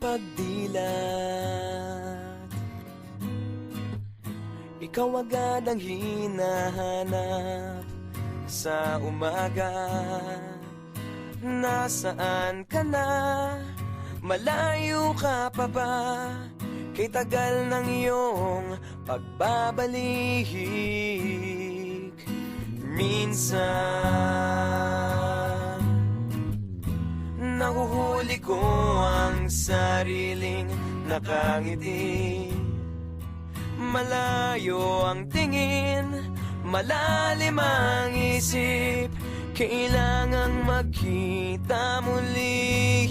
pagdilat. Ikaw agad ang hinahanap sa umaga. Nasaan ka na? Malayo ka pa ba? Kay tagal ng iyong pagbabalik. Minsan nahuhuli ko ang sariling nakangiti. Malayo ang tingin, malalim ang isip. Kailangang magkita muli.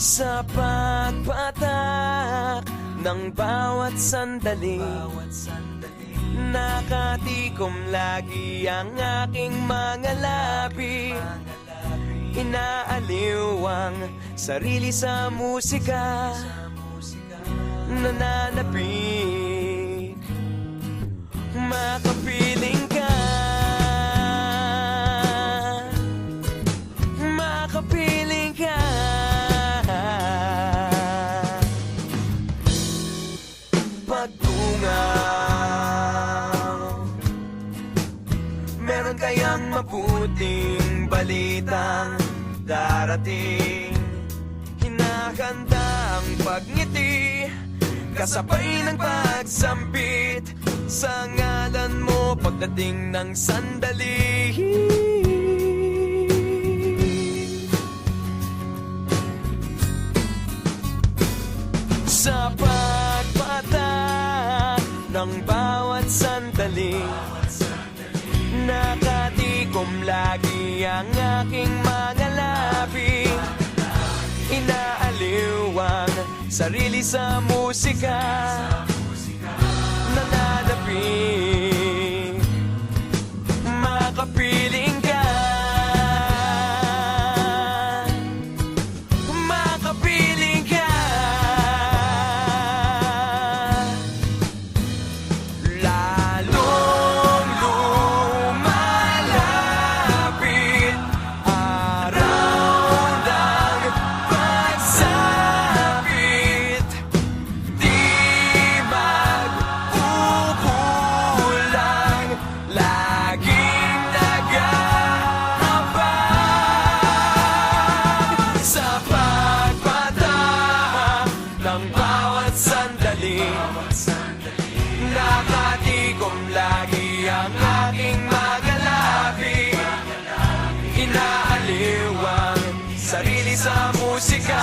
Sa pagpatak ng bawat sandali, nakatikom lagi ang aking mga labi. Inaaliw ang sarili sa musika, nananapik, makapiling ka, makapiling ka. Pagtungaw, meron kayang mabuting balitang darating. Hinahanda ang pagngiti, kasabay ng pagsampit sa ngalan mo pagdating ng sandali. Sa pagpatak ng bawat sandali, nakatikom lagi ang aking mga labi. Inaaliw ang sarili sa musika, nananapik, makapiling ka, makapiling ka. Lalong lumalapit araw ng pagsapit, di magkukulang, laging nag-aabang. Sa pagpatak ng bawat sandali, nakatikom lagi ang aking mga labi. Inaaliw ang sarili sa musika,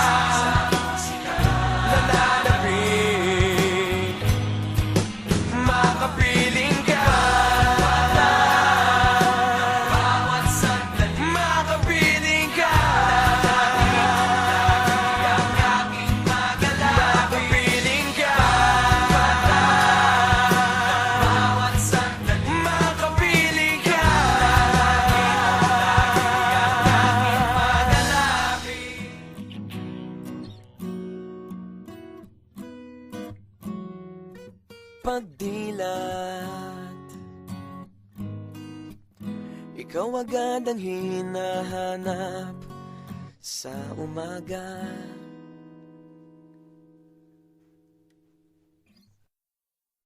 nananapik, makapiling ka, makapiling ka, makapiling ka, makapiling ka. Pagdilat, ikaw agad ang hinahanap sa umaga.